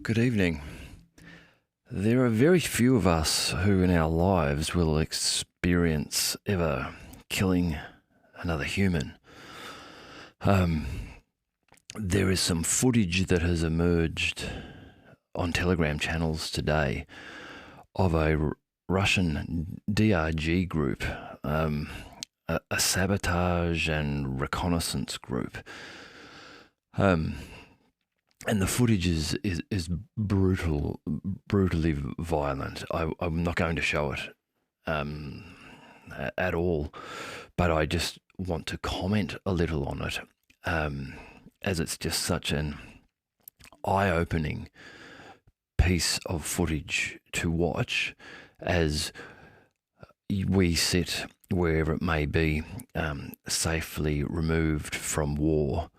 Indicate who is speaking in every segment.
Speaker 1: Good evening. There are very few of us who in our lives will experience ever killing another human. There is some footage that has emerged on Telegram channels today of a Russian DRG group, a Sabotage and Reconnaissance group. And the footage is brutally violent. I'm not going to show it at all, but I just want to comment a little on it, as it's just such an eye-opening piece of footage to watch as we sit wherever it may be, safely removed from war,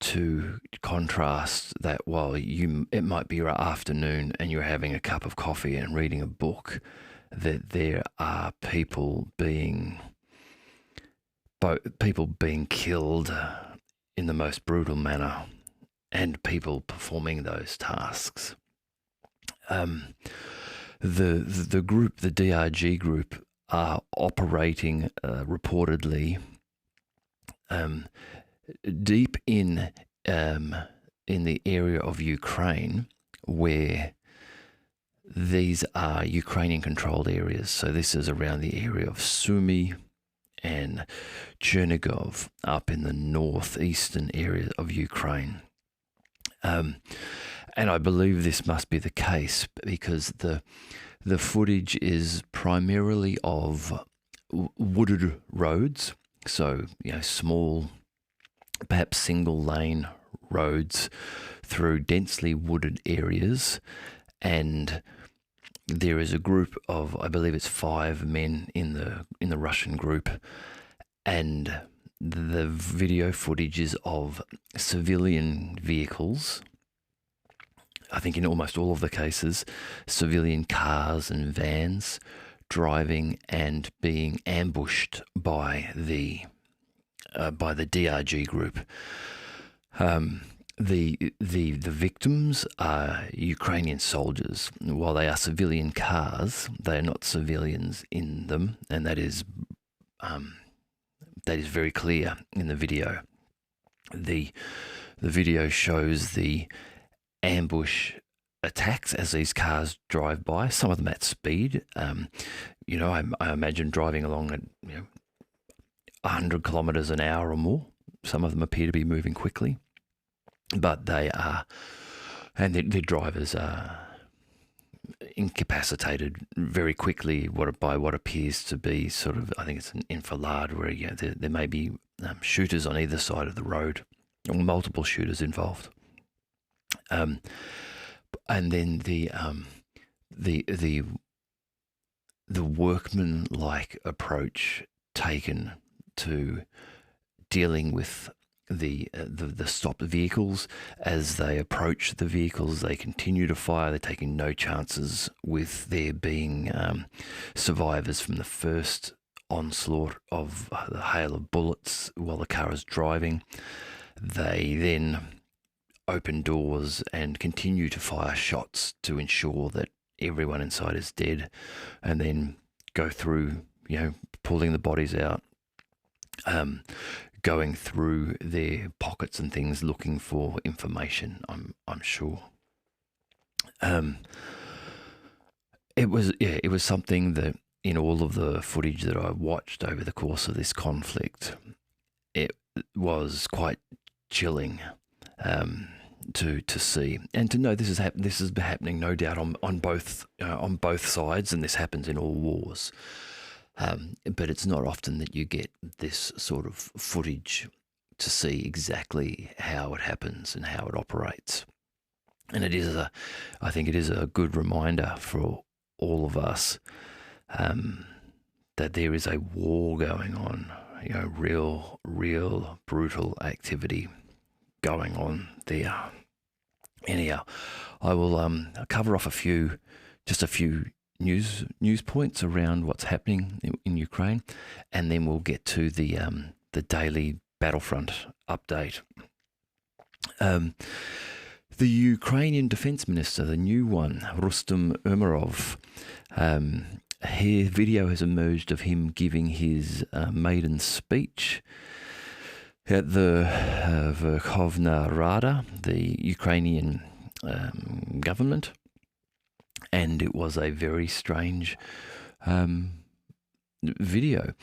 Speaker 1: to contrast that while it might be your afternoon and you're having a cup of coffee and reading a book, that there are people being killed in the most brutal manner and people performing those tasks. The group, the DRG group, are operating reportedly deep in the area of Ukraine, where these are Ukrainian-controlled areas. So this is around the area of SUMY and Chernigov, up in the northeastern area of Ukraine. And I believe this must be the case because the footage is primarily of wooded roads, so small, perhaps single lane roads through densely wooded areas, and there is a group of, I believe it's 5 men in the Russian group, and the video footage is of civilian vehicles. I think in almost all of the cases, civilian cars and vans driving and being ambushed by the DRG group. The victims are Ukrainian soldiers. While they are civilian cars, they are not civilians in them, and that is very clear in the video. The video shows the ambush attacks as these cars drive by. Some of them at speed. I imagine driving along at 100 kilometers an hour or more. Some of them appear to be moving quickly, but they are, and their drivers are incapacitated very quickly by what appears to be sort of, I think it's an enfilade where there may be shooters on either side of the road, or multiple shooters involved. And then the workman-like approach taken to dealing with the stopped vehicles. As they approach the vehicles, they continue to fire. They're taking no chances with there being survivors from the first onslaught of the hail of bullets while the car is driving. They then open doors and continue to fire shots to ensure that everyone inside is dead, and then go through, pulling the bodies out, going through their pockets and things, looking for information. I'm sure. It was something that in all of the footage that I watched over the course of this conflict, it was quite chilling to see and to know this is happening, no doubt on both sides, and this happens in all wars. But it's not often that you get this sort of footage to see exactly how it happens and how it operates. And I think it is a good reminder for all of us that there is a war going on, real brutal activity going on there. Anyhow, I will cover off a few news points around what's happening in Ukraine, and then we'll get to the daily Battlefront update. The Ukrainian defense minister, the new one, Rustem Umerov, his video has emerged of him giving his maiden speech at the Verkhovna Rada, the Ukrainian government, and it was a very strange video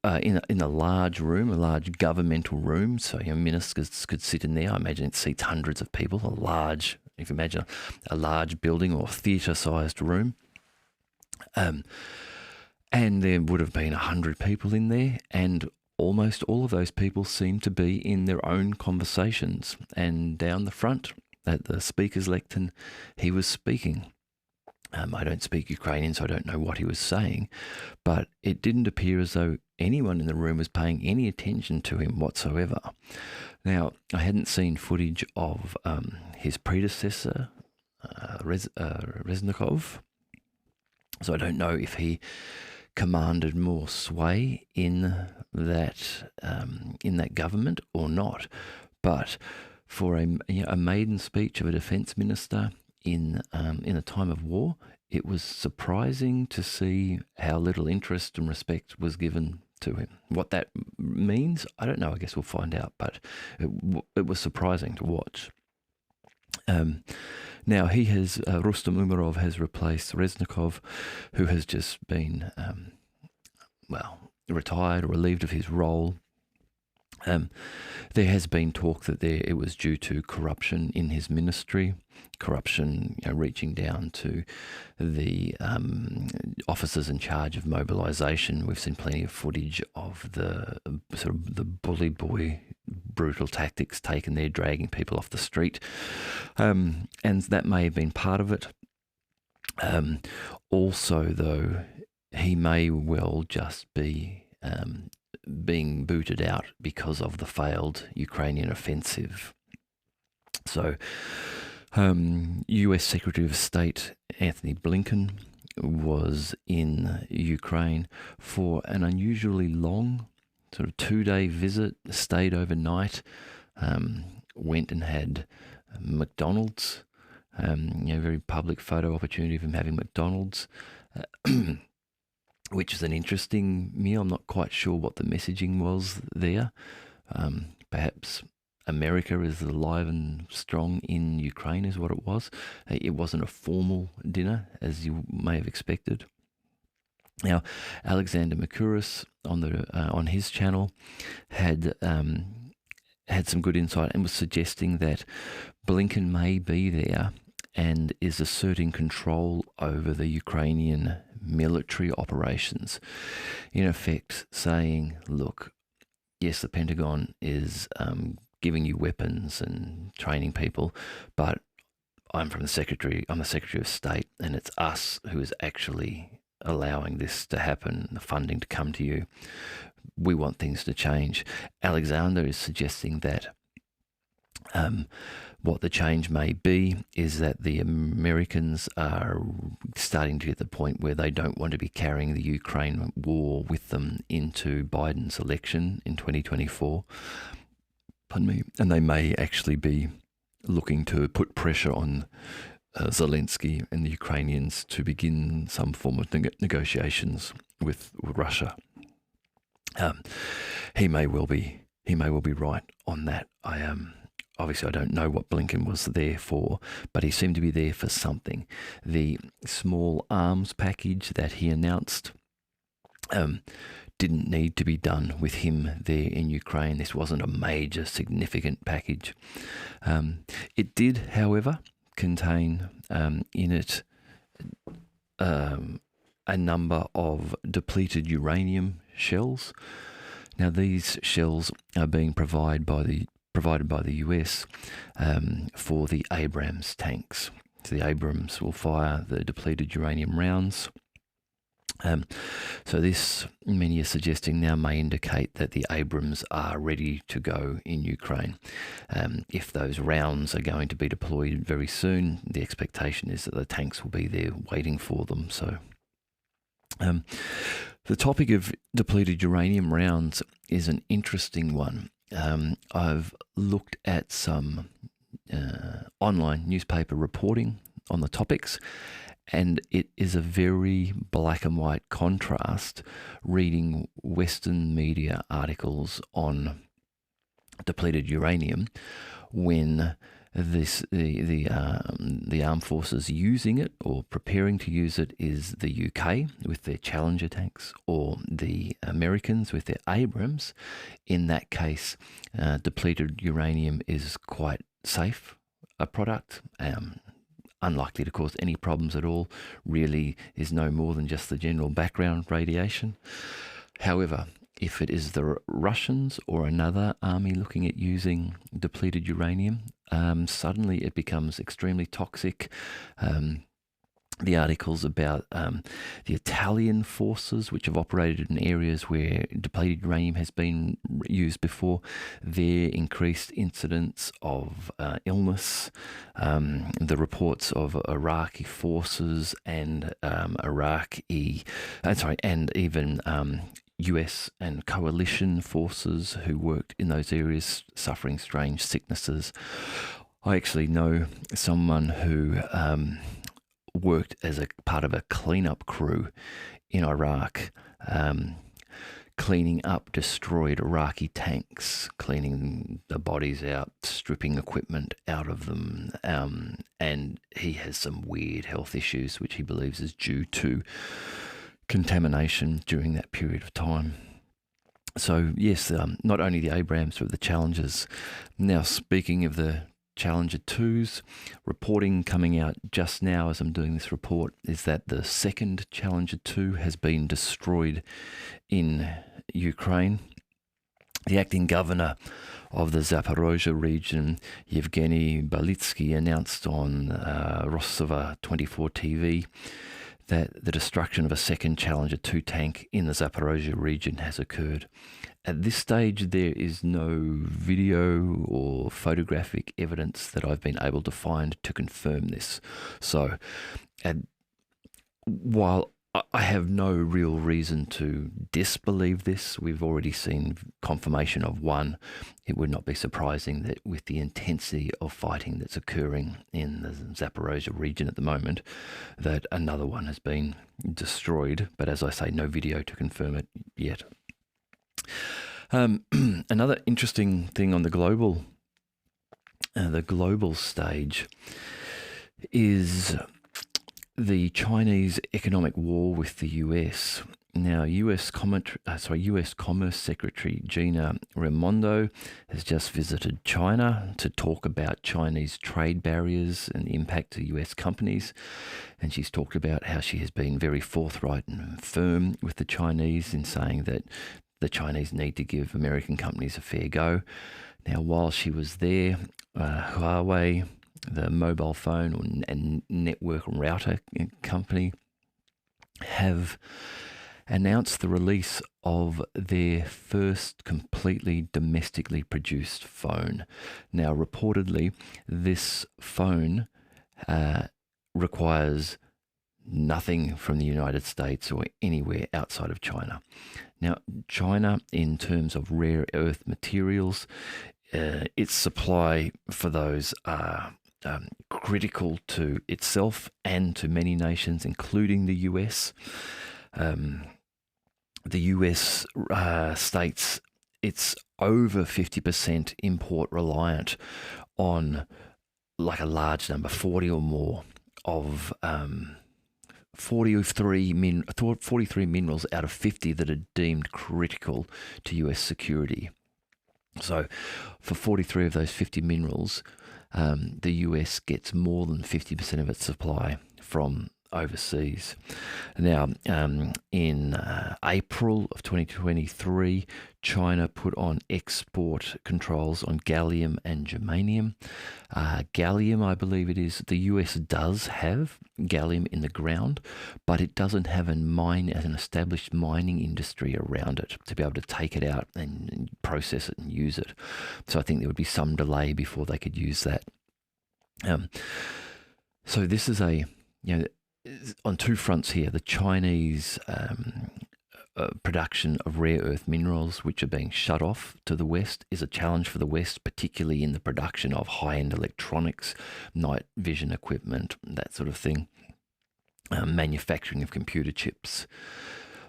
Speaker 1: in a large room, a large governmental room. So ministers could sit in there. I imagine it seats hundreds of people. If you imagine a large building or theatre-sized room, and there would have been 100 people in there, and almost all of those people seemed to be in their own conversations. And down the front at the speaker's lectern, he was speaking. I don't speak Ukrainian, so I don't know what he was saying, but it didn't appear as though anyone in the room was paying any attention to him whatsoever. Now, I hadn't seen footage of his predecessor, Reznikov, so I don't know if he commanded more sway in that government or not. But for a maiden speech of a defence minister in a time of war, it was surprising to see how little interest and respect was given to him. What that means, I don't know. I guess we'll find out. But it was surprising to watch. Now Rustem Umerov has replaced Reznikov, who has just been retired or relieved of his role. There has been talk that it was due to corruption in his ministry, corruption reaching down to the officers in charge of mobilisation. We've seen plenty of footage of the sort of the bully boy brutal tactics taken there, dragging people off the street, and that may have been part of it. Also, though, he may well just be being booted out because of the failed Ukrainian offensive. So, US Secretary of State Anthony Blinken was in Ukraine for an unusually long, sort of 2-day visit, stayed overnight, went and had McDonald's, very public photo opportunity of him having McDonald's, which is an interesting meal. I'm not quite sure what the messaging was there. Perhaps America is alive and strong in Ukraine is what it was. It wasn't a formal dinner, as you may have expected. Now, Alexander Mercouris on his channel had some good insight and was suggesting that Blinken may be there and is asserting control over the Ukrainian military operations. In effect, saying, look, yes, the Pentagon is giving you weapons and training people, but I'm the Secretary of State, and it's us who is actually allowing this to happen, the funding to come to you. We want things to change. Alexander is suggesting that what the change may be is that the Americans are starting to get to the point where they don't want to be carrying the Ukraine war with them into Biden's election in 2024. Pardon me. And they may actually be looking to put pressure on Zelensky and the Ukrainians to begin some form of negotiations with Russia. He may well be right on that. Obviously, I don't know what Blinken was there for, but he seemed to be there for something. The small arms package that he announced didn't need to be done with him there in Ukraine. This wasn't a major, significant package. It did, however, contain in it a number of depleted uranium shells. Now, these shells are being provided by the US for the Abrams tanks. So the Abrams will fire the depleted uranium rounds. So this, many are suggesting now, may indicate that the Abrams are ready to go in Ukraine. If those rounds are going to be deployed very soon, the expectation is that the tanks will be there waiting for them. So the topic of depleted uranium rounds is an interesting one. I've looked at some online newspaper reporting on the topics, and it is a very black and white contrast reading Western media articles on depleted uranium when the armed forces using it or preparing to use it is the UK with their Challenger tanks, or the Americans with their Abrams. In that case, depleted uranium is quite safe a product, unlikely to cause any problems at all, really is no more than just the general background radiation. However, if it is the Russians or another army looking at using depleted uranium, suddenly it becomes extremely toxic. The articles about the Italian forces, which have operated in areas where depleted uranium has been used before, their increased incidence of illness, the reports of Iraqi forces and even US and coalition forces who worked in those areas suffering strange sicknesses. I actually know someone who worked as a part of a cleanup crew in Iraq, cleaning up destroyed Iraqi tanks, cleaning the bodies out, stripping equipment out of them, and he has some weird health issues which he believes is due to contamination during that period of time. So yes, not only the Abrams but the Challengers. Now, speaking of the Challenger 2s, reporting coming out just now as I'm doing this report is that the second Challenger 2 has been destroyed in Ukraine. The acting governor of the Zaporozhye region, Yevgeny Balitsky, announced on Rostova 24 TV that the destruction of a second Challenger 2 tank in the Zaporozhye region has occurred. At this stage, there is no video or photographic evidence that I've been able to find to confirm this. So, while I have no real reason to disbelieve this, we've already seen confirmation of one. It would not be surprising that with the intensity of fighting that's occurring in the Zaporozhye region at the moment, that another one has been destroyed. But as I say, no video to confirm it yet. Another interesting thing on the global stage is the Chinese economic war with the US. Now, US Commerce Secretary Gina Raimondo has just visited China to talk about Chinese trade barriers and the impact to US companies. And she's talked about how she has been very forthright and firm with the Chinese in saying that the Chinese need to give American companies a fair go. Now, while she was there, Huawei, the mobile phone and network router company, have announced the release of their first completely domestically produced phone. Now, reportedly, this phone requires nothing from the United States or anywhere outside of China. Now, China, in terms of rare earth materials, its supply for those are critical to itself and to many nations, including the US. The US states it's over 50% import reliant on, like, a large number, 40 or more of 43 minerals out of 50 that are deemed critical to US security. So for 43 of those 50 minerals, the US gets more than 50% of its supply from overseas. Now, in April of 2023, China put on export controls on gallium and germanium. Gallium, I believe it is, the US does have gallium in the ground, but it doesn't have an established mining industry around it to be able to take it out and process it and use it. So I think there would be some delay before they could use that. So this is on two fronts here. The Chinese production of rare earth minerals, which are being shut off to the West, is a challenge for the West, particularly in the production of high-end electronics, night vision equipment, that sort of thing, manufacturing of computer chips.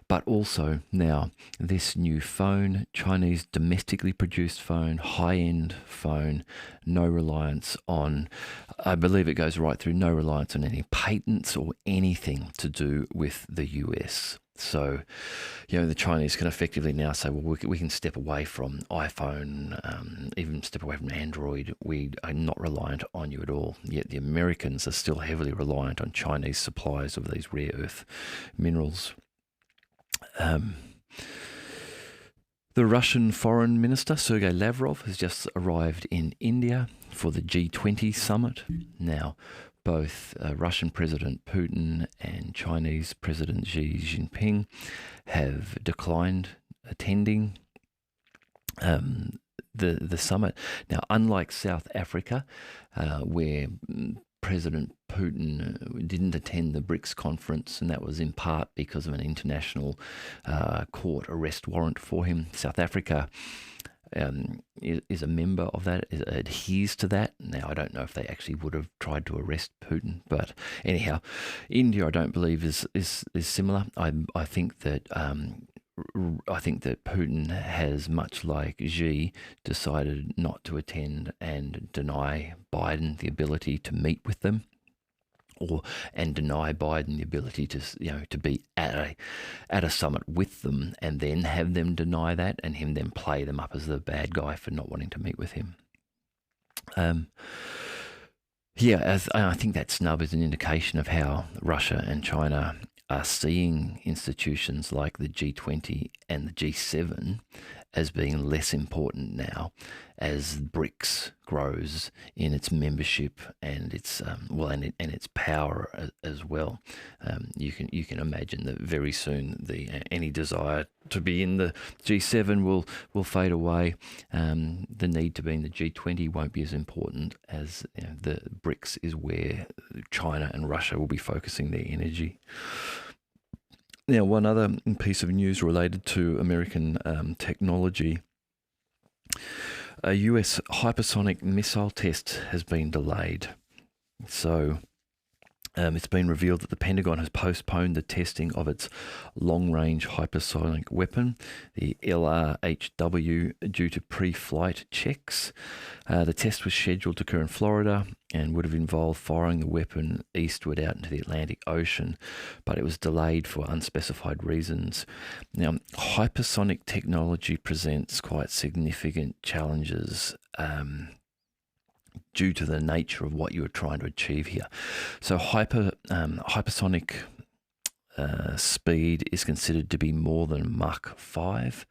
Speaker 1: But also now this new phone, Chinese domestically produced phone, high-end phone, no reliance on, I believe it goes right through, no reliance on any patents or anything to do with the US. So, the Chinese can effectively now say, well, we can step away from iPhone, even step away from Android. We are not reliant on you at all. Yet the Americans are still heavily reliant on Chinese supplies of these rare earth minerals. The Russian Foreign Minister, Sergei Lavrov, has just arrived in India for the G20 summit. Now, both Russian President Putin and Chinese President Xi Jinping have declined attending the summit. Now, unlike South Africa, where President Putin didn't attend the BRICS conference, and that was in part because of an international court arrest warrant for him. South Africa is a member of that, adheres to that. Now, I don't know if they actually would have tried to arrest Putin, but anyhow, India, I don't believe is similar. I think that Putin has, much like Xi, decided not to attend and deny Biden the ability to meet with them, and deny Biden the ability to be at a summit with them, and then have them deny that, and him then play them up as the bad guy for not wanting to meet with him. I think that snub is an indication of how Russia and China are seeing institutions like the G20 and the G7 as being less important now as BRICS grows in its membership and its and its power as well. You can imagine that very soon any desire to be in the G7 will fade away. The need to be in the G20 won't be as important as the BRICS is where China and Russia will be focusing their energy. Now, one other piece of news related to American technology. A US hypersonic missile test has been delayed. So it's been revealed that the Pentagon has postponed the testing of its long-range hypersonic weapon, the LRHW, due to pre-flight checks. The test was scheduled to occur in Florida and would have involved firing the weapon eastward out into the Atlantic Ocean, but it was delayed for unspecified reasons. Now, hypersonic technology presents quite significant challenges due to the nature of what you are trying to achieve here. So hypersonic speed is considered to be more than Mach 5.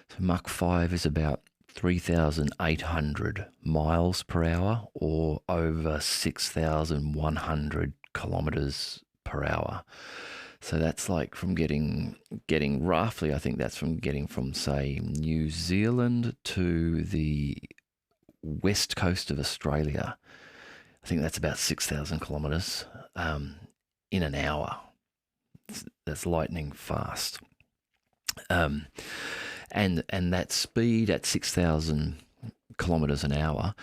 Speaker 1: So Mach 5 is about 3,800 miles per hour, or over 6,100 kilometers per hour. So that's like from getting roughly, I think that's from getting from, say, New Zealand to the west coast of Australia. I think that's about 6,000 kilometers in an hour. That's lightning fast. And that speed at 6,000 kilometers an hour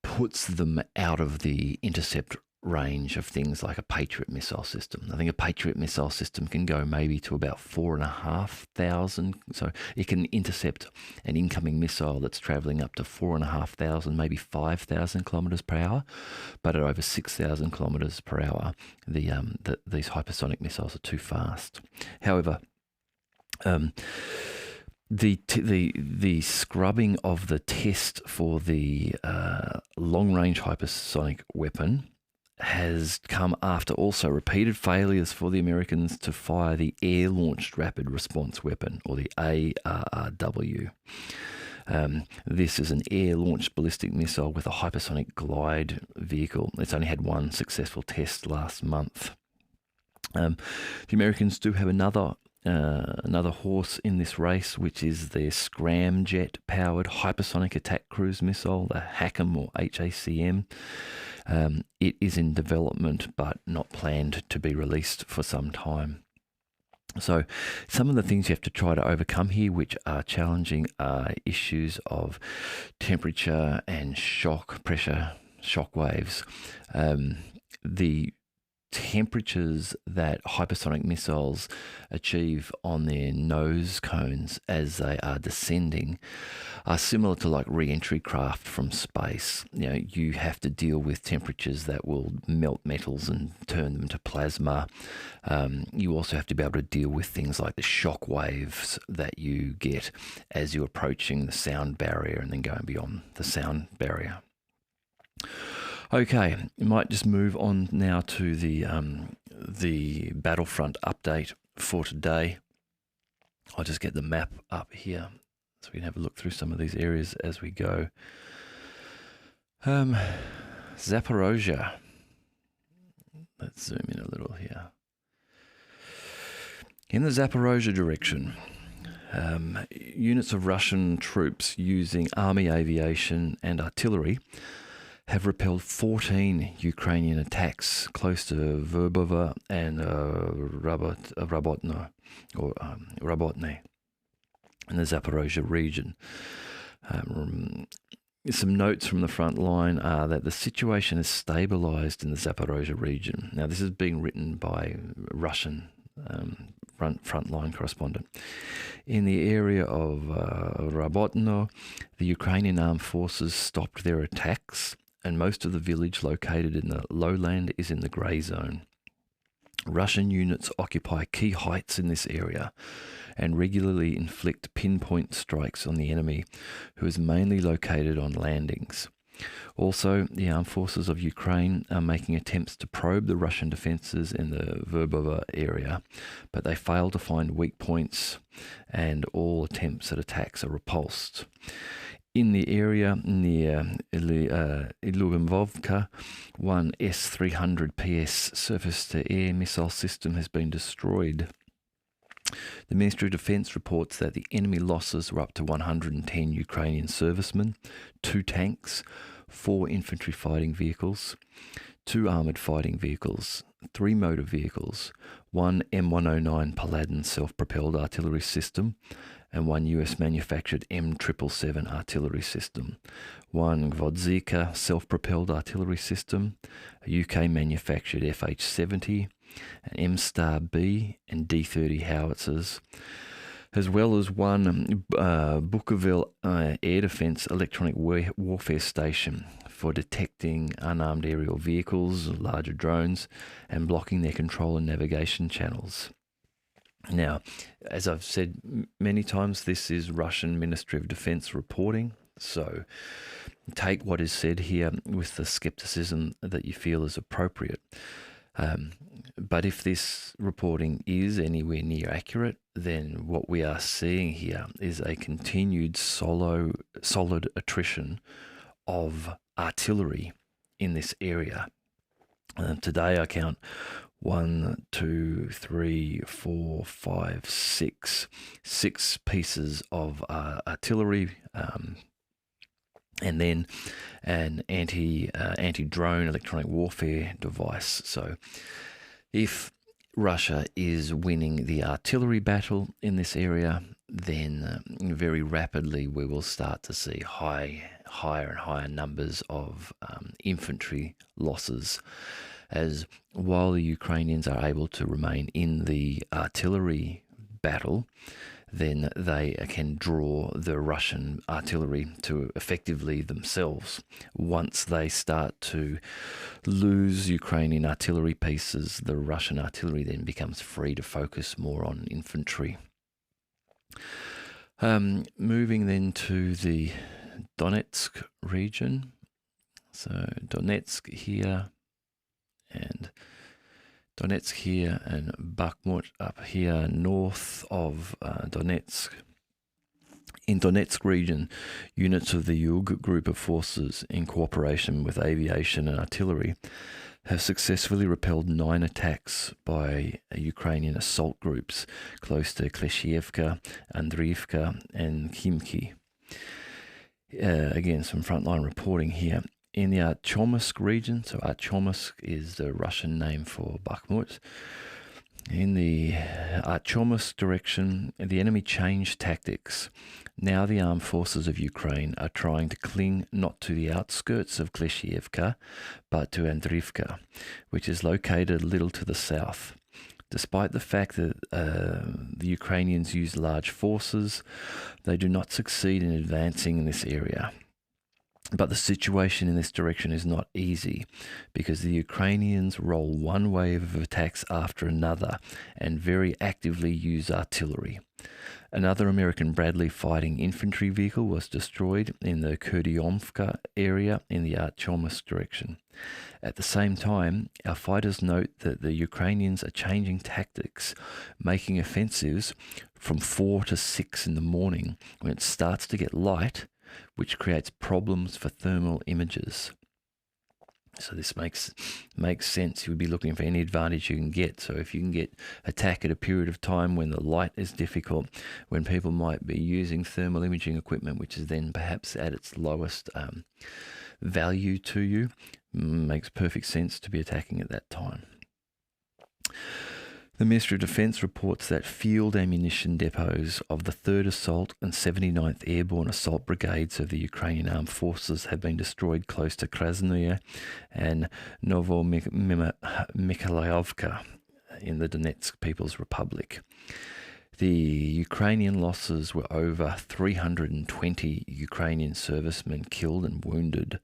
Speaker 1: puts them out of the intercept range of things like a Patriot missile system. I think a Patriot missile system can go maybe to about 4,500. So it can intercept an incoming missile that's traveling up to 4,500, maybe 5,000 kilometers per hour. But at over 6,000 kilometers per hour, these hypersonic missiles are too fast. However, the scrubbing of the test for the long-range hypersonic weapon has come after also repeated failures for the Americans to fire the Air-Launched Rapid Response Weapon, or the ARRW. This is an air-launched ballistic missile with a hypersonic glide vehicle. It's only had one successful test last month. The Americans do have another horse in this race, which is their scramjet-powered hypersonic attack cruise missile, the HACM or HACM. It is in development but not planned to be released for some time. So some of the things you have to try to overcome here, which are challenging, are issues of temperature and shock waves. The temperatures that hypersonic missiles achieve on their nose cones as they are descending are similar to like re-entry craft from space. You know, you have to deal with temperatures that will melt metals and turn them to plasma. You also have to be able to deal with things like the shock waves that you get as you're approaching the sound barrier and then going beyond the sound barrier. Okay, we might just move on now to the Battlefront update for today. I'll just get the map up here so we can have a look through some of these areas as we go. Zaporozhye. Let's zoom in a little here. In the Zaporozhye direction, units of Russian troops using army aviation and artillery have repelled 14 Ukrainian attacks close to Verbova and Rabotne in the Zaporozhye region. Some notes from the front line are that the situation is stabilized in the Zaporozhye region. Now, this is being written by Russian frontline correspondent. In the area of Rabotno, the Ukrainian armed forces stopped their attacks, and most of the village located in the lowland is in the grey zone. Russian units occupy key heights in this area and regularly inflict pinpoint strikes on the enemy, who is mainly located on landings. Also, the armed forces of Ukraine are making attempts to probe the Russian defences in the Verbova area, but they fail to find weak points, and all attempts at attacks are repulsed. In the area near Ilubimvovka, one S-300 PS surface-to-air missile system has been destroyed. The Ministry of Defence reports that the enemy losses were up to 110 Ukrainian servicemen, 2 tanks, 4 infantry fighting vehicles, 2 armoured fighting vehicles, 3 motor vehicles, 1 M109 Paladin self-propelled artillery system, and 1 US-manufactured M777 artillery system, 1 Gvozdika self-propelled artillery system, a UK-manufactured FH-70, an M-Star-B and D-30 howitzers, as well as 1 Bukovel air defence electronic warfare station for detecting unarmed aerial vehicles, larger drones, and blocking their control and navigation channels. Now, as I've said many times, this is Russian Ministry of Defense reporting, so take what is said here with the skepticism that you feel is appropriate. But if this reporting is anywhere near accurate, then what we are seeing here is a continued solid attrition of artillery in this area. Today I count 1, 2, 3, 4, 5, 6 pieces of artillery, and then an anti-drone electronic warfare device. So if Russia is winning the artillery battle in this area, then very rapidly we will start to see higher and higher numbers of infantry losses, as while the Ukrainians are able to remain in the artillery battle, then they can draw the Russian artillery to effectively themselves. Once they start to lose Ukrainian artillery pieces, the Russian artillery then becomes free to focus more on infantry. Moving then to the Donetsk region. So Donetsk here and Bakhmut up here north of Donetsk. In Donetsk region, units of the Yug group of forces, in cooperation with aviation and artillery, have successfully repelled 9 attacks by Ukrainian assault groups close to Kleshchiivka, Andriivka and Khimki. Again, some frontline reporting here. In the Artyomsk region, so Artyomsk is the Russian name for Bakhmut, In the Artyomsk direction, the enemy changed tactics. Now the armed forces of Ukraine are trying to cling not to the outskirts of Kleshchiivka, but to Andriivka, which is located a little to the south. Despite the fact that the Ukrainians use large forces, they do not succeed in advancing in this area. But the situation in this direction is not easy because the Ukrainians roll one wave of attacks after another and very actively use artillery. Another American Bradley fighting infantry vehicle was destroyed in the Kurdyomka area in the Artyomsk direction. At the same time, our fighters note that the Ukrainians are changing tactics, making offensives from 4 to 6 in the morning when it starts to get light, which creates problems for thermal images. So this makes sense. You would be looking for any advantage you can get. So if you can get attack at a period of time when the light is difficult, when people might be using thermal imaging equipment, which is then perhaps at its lowest value to you, makes perfect sense to be attacking at that time. The Ministry of Defence reports that field ammunition depots of the 3rd Assault and 79th Airborne Assault Brigades of the Ukrainian Armed Forces have been destroyed close to Krasnoye and Novomykhailovka in the Donetsk People's Republic. The Ukrainian losses were over 320 Ukrainian servicemen killed and wounded.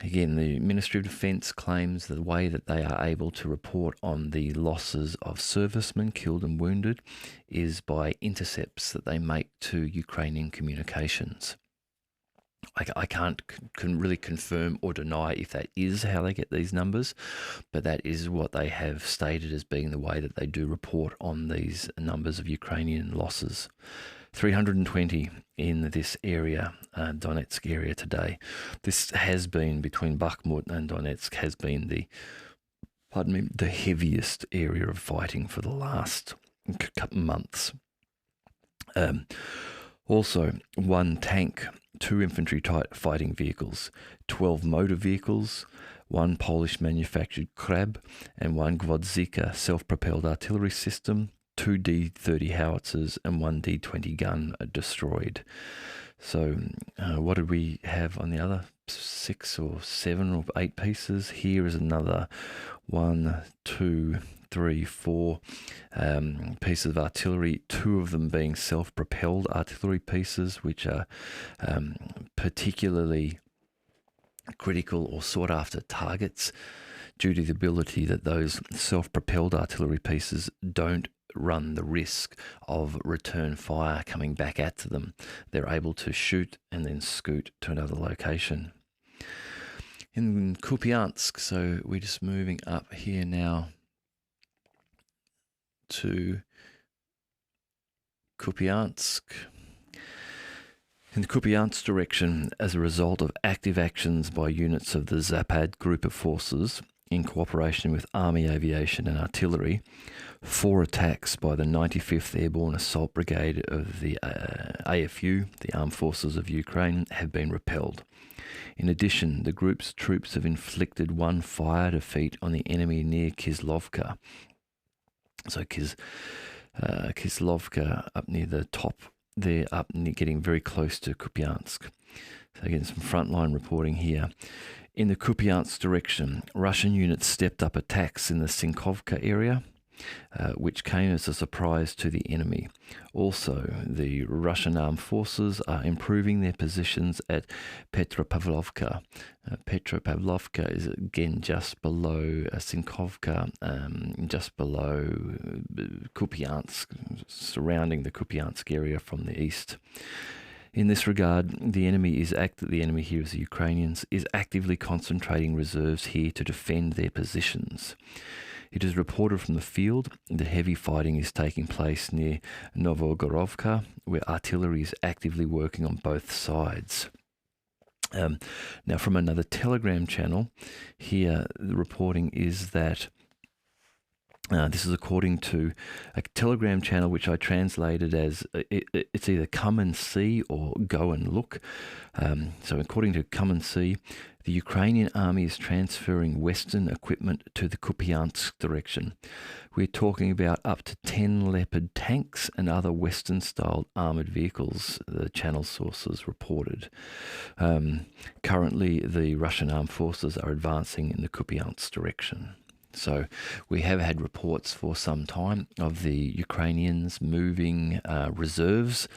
Speaker 1: Again, the Ministry of Defence claims the way that they are able to report on the losses of servicemen killed and wounded is by intercepts that they make to Ukrainian communications. I can't really confirm or deny if that is how they get these numbers, but that is what they have stated as being the way that they do report on these numbers of Ukrainian losses. 320 in this area, Donetsk area today. This has been, between Bakhmut and Donetsk, has been the heaviest area of fighting for the last couple months. Also, 1 tank, 2 infantry fighting vehicles, 12 motor vehicles, 1 Polish manufactured Krab, and 1 Gwozdika self-propelled artillery system, 2 D-30 howitzers and 1 D-20 gun destroyed. So what did we have on the other 6 or 7 or 8 pieces? Here is another 1, 2, 3, 4 pieces of artillery, 2 of them being self-propelled artillery pieces, which are particularly critical or sought after targets due to the ability that those self-propelled artillery pieces don't run the risk of return fire coming back at them. They're able to shoot and then scoot to another location. In Kupiansk, so we're just moving up here now to Kupiansk. In the Kupiansk direction, as a result of active actions by units of the Sabotage Group of forces, in cooperation with Army Aviation and Artillery, 4 attacks by the 95th Airborne Assault Brigade of the AFU, the Armed Forces of Ukraine, have been repelled. In addition, the group's troops have inflicted 1 fire defeat on the enemy near Kislovka. So Kislovka up near the top, they're up near, getting very close to Kupiansk. So again, some frontline reporting here. In the Kupiansk direction, Russian units stepped up attacks in the Sinkovka area, which came as a surprise to the enemy. Also, the Russian armed forces are improving their positions at Petropavlovka. Petropavlovka is again just below Sinkovka, just below Kupiansk, surrounding the Kupiansk area from the east. In this regard, the enemy here is the Ukrainians, is actively concentrating reserves here to defend their positions. It is reported from the field that heavy fighting is taking place near Novogorovka, where artillery is actively working on both sides. Now, from another Telegram channel, here the reporting is that This is according to a Telegram channel which I translated as it's either come and see or go and look. So according to come and see, the Ukrainian army is transferring Western equipment to the Kupiansk direction. We're talking about up to 10 Leopard tanks and other Western-styled armoured vehicles, the channel sources reported. Currently, the Russian armed forces are advancing in the Kupiansk direction. So we have had reports for some time of the Ukrainians moving reserves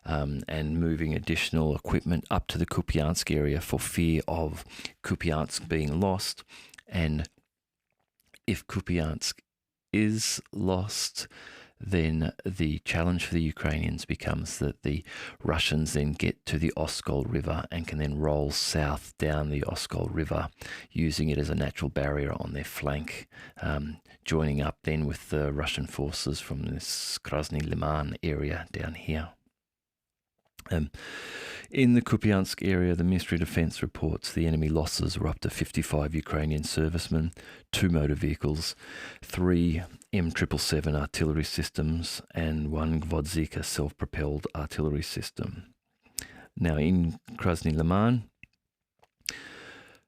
Speaker 1: and moving additional equipment up to the Kupiansk area for fear of Kupiansk being lost. And if Kupiansk is lost, then the challenge for the Ukrainians becomes that the Russians then get to the Oskol River and can then roll south down the Oskol River, using it as a natural barrier on their flank, joining up then with the Russian forces from this Krasny Liman area down here. In the Kupiansk area, the Ministry of Defense reports the enemy losses were up to 55 Ukrainian servicemen, 2 motor vehicles, 3 M777 artillery systems, and 1 Gvozdika self-propelled artillery system. Now, in Krasny Liman,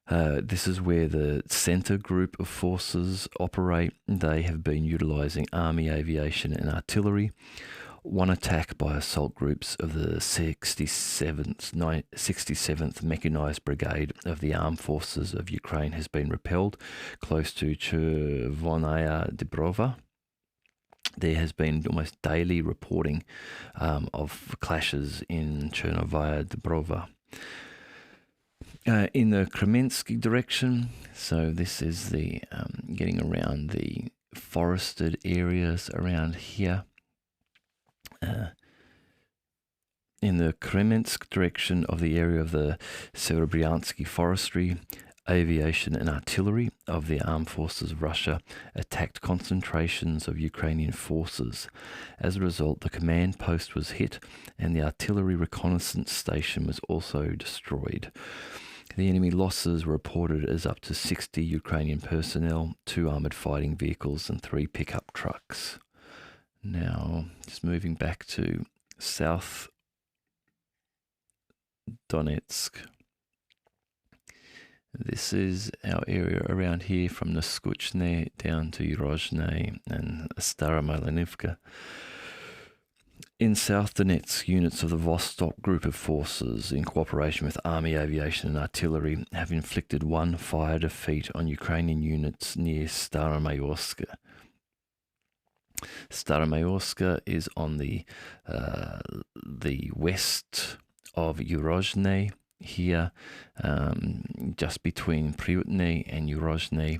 Speaker 1: this is where the center group of forces operate. They have been utilizing army aviation and artillery. One attack by assault groups of the 67th Mechanized Brigade of the Armed Forces of Ukraine has been repelled close to Chervonaya Dibrova. There has been almost daily reporting of clashes in Chernigov Dibrova. In the Kremensk direction, so this is the getting around the forested areas around here. In the Kremensk direction of the area of the Serebryansky forestry, aviation and artillery of the armed forces of Russia attacked concentrations of Ukrainian forces. As a result, the command post was hit and the artillery reconnaissance station was also destroyed. The enemy losses were reported as up to 60 Ukrainian personnel, 2 armoured fighting vehicles and 3 pickup trucks. Now, just moving back to South Donetsk. This is our area around here from Naskuchne down to Urozhne and Stara Milanivka. In South Donetsk, units of the Vostok group of forces, in cooperation with Army Aviation and Artillery, have inflicted 1 fire defeat on Ukrainian units near Staromayorsk. Staromayorsk is on the west of Urozhne here, just between Priutne and Urozhne.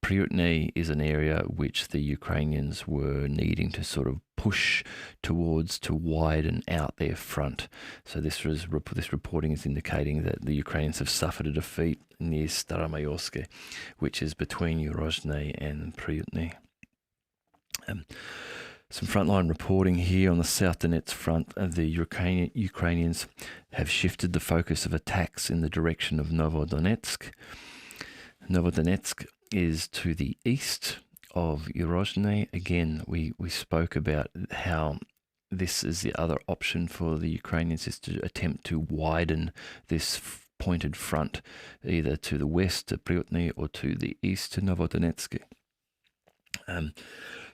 Speaker 1: Priutne is an area which the Ukrainians were needing to sort of push towards to widen out their front. So this reporting is indicating that the Ukrainians have suffered a defeat near Staromayorsk, which is between Urozhne and Priutne. Some frontline reporting here on the South Donetsk front. The Ukrainians have shifted the focus of attacks in the direction of Novodonetsk. Novodonetsk is to the east of Urozhne. Again, we spoke about how this is the other option for the Ukrainians, is to attempt to widen this pointed front either to the west to Priutne or to the east to Novodonetsk.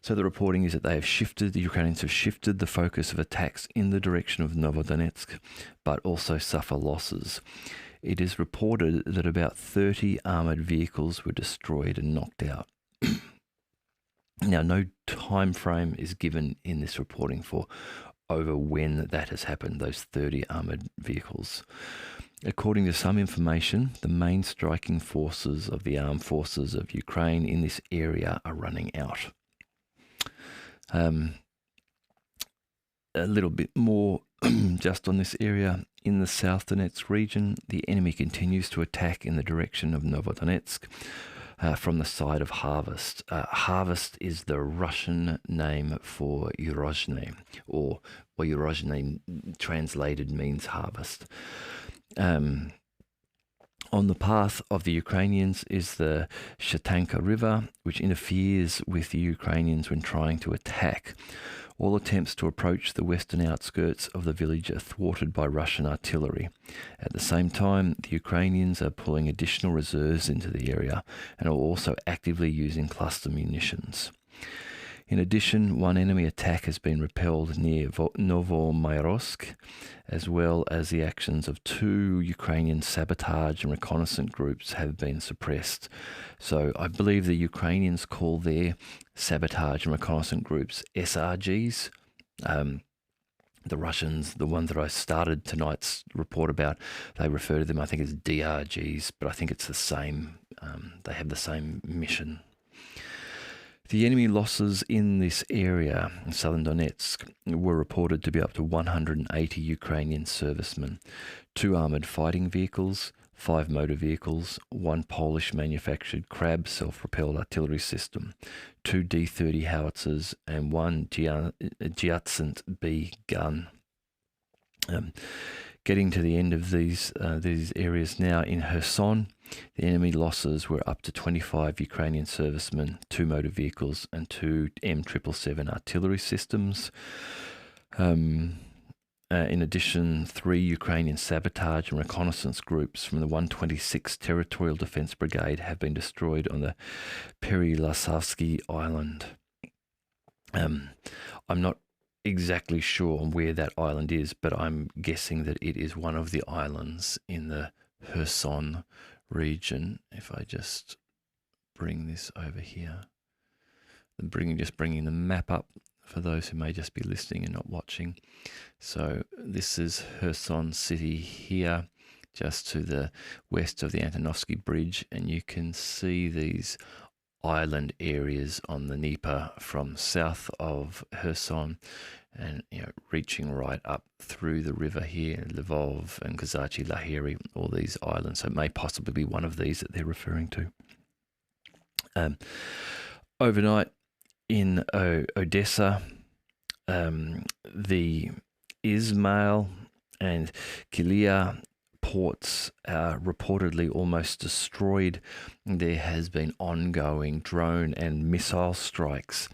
Speaker 1: So the reporting is that the Ukrainians have shifted the focus of attacks in the direction of Novodonetsk, but also suffer losses. It is reported that about 30 armoured vehicles were destroyed and knocked out. Now, no time frame is given in this reporting for over when that has happened, those 30 armoured vehicles. According to some information, the main striking forces of the armed forces of Ukraine in this area are running out. A little bit more just on this area. In the South Donetsk region, the enemy continues to attack in the direction of Novodonetsk from the side of Harvest. Harvest is the Russian name for Urozhne, or Urozhne translated means harvest. On the path of the Ukrainians is the Shatanka River, which interferes with the Ukrainians when trying to attack. All attempts to approach the western outskirts of the village are thwarted by Russian artillery. At the same time, the Ukrainians are pulling additional reserves into the area and are also actively using cluster munitions. In addition, one enemy attack has been repelled near Novomairovsk, as well as the actions of 2 Ukrainian sabotage and reconnaissance groups have been suppressed. So I believe the Ukrainians call their sabotage and reconnaissance groups SRGs. The Russians, the ones that I started tonight's report about, they refer to them, I think, as DRGs, but I think it's the same. They have the same mission. The enemy losses in this area, in southern Donetsk, were reported to be up to 180 Ukrainian servicemen, 2 armoured fighting vehicles, 5 motor vehicles, 1 Polish-manufactured Krab self-propelled artillery system, 2 D-30 howitzers, and 1 Giatsant B gun. Getting to the end of these areas now, in Kherson, the enemy losses were up to 25 Ukrainian servicemen, 2 motor vehicles, and 2 M777 artillery systems. In addition, 3 Ukrainian sabotage and reconnaissance groups from the 126th Territorial Defence Brigade have been destroyed on the Pereyaslawski Island. I'm not exactly sure where that island is, but I'm guessing that it is one of the islands in the Kherson region. If I just bring this over here, bringing the map up for those who may just be listening and not watching. So this is Kherson city here, just to the west of the Antonovsky Bridge, and you can see these island areas on the Dnieper from south of Kherson, and reaching right up through the river here, Lvov and Kazachi Lahiri, all these islands. So it may possibly be one of these that they're referring to. Overnight in Odessa, the Izmail and Kilia ports are reportedly almost destroyed. There has been ongoing drone and missile strikes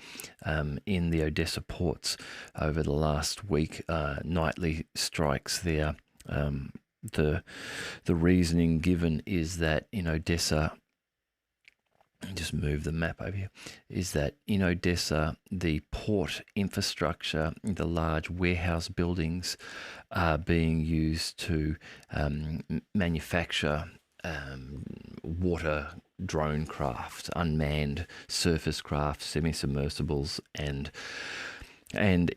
Speaker 1: in the Odessa ports over the last week, nightly strikes there. The reasoning given is that in Odessa, just move the map over here, is that in Odessa, the port infrastructure, the large warehouse buildings are being used to manufacture water drone craft, unmanned surface craft, semi-submersibles, and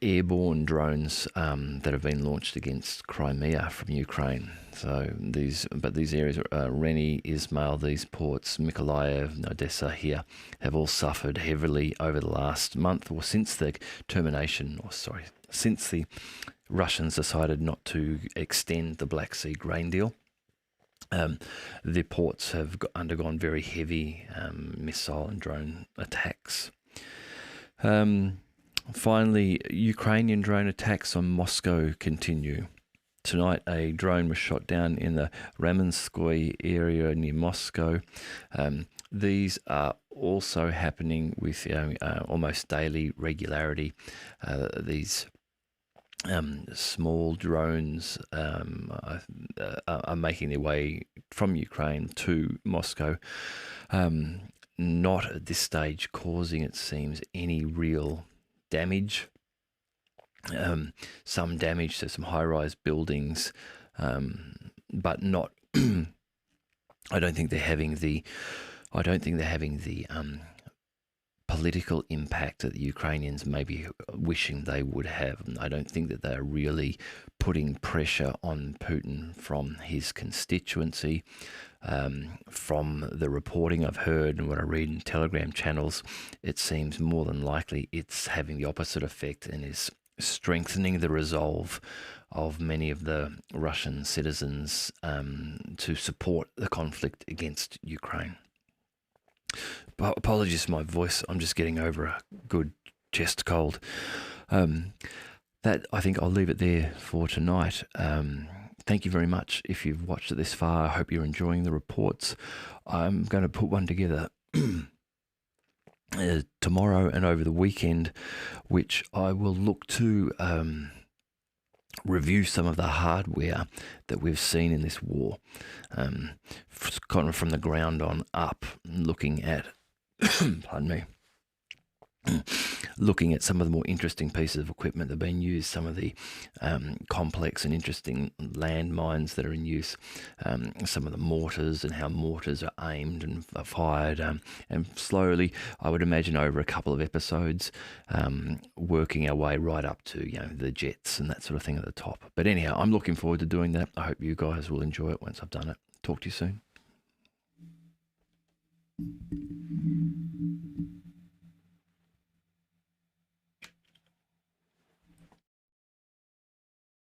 Speaker 1: airborne drones that have been launched against Crimea from Ukraine. So these areas, Reni, Izmail, these ports, Mykolaiv, and Odessa here, have all suffered heavily over the last month, or since the since the Russians decided not to extend the Black Sea grain deal. The ports have undergone very heavy missile and drone attacks. Finally, Ukrainian drone attacks on Moscow continue. Tonight, a drone was shot down in the Ramenskoye area near Moscow. These are also happening with almost daily regularity. These small drones are making their way from Ukraine to Moscow, not at this stage causing, it seems, any real damage. Some damage to some high-rise buildings, but not. I don't think they're having the political impact that the Ukrainians may be wishing they would have. I don't think that they're really putting pressure on Putin from his constituency. From the reporting I've heard and what I read in Telegram channels, it seems more than likely it's having the opposite effect and is strengthening the resolve of many of the Russian citizens to support the conflict against Ukraine. Apologies for my voice. I'm just getting over a good chest cold. That I think I'll leave it there for tonight. thank you very much if you've watched it this far. I hope you're enjoying the reports. I'm going to put one together tomorrow and over the weekend, which I will look to review some of the hardware that we've seen in this war, kind of from the ground on up, looking at, pardon me, looking at some of the more interesting pieces of equipment that have been used, some of the complex and interesting landmines that are in use, some of the mortars and how mortars are aimed and are fired, and slowly, I would imagine over a couple of episodes, working our way right up to the jets and that sort of thing at the top. But anyhow, I'm looking forward to doing that. I hope you guys will enjoy it once I've done it. Talk to you soon.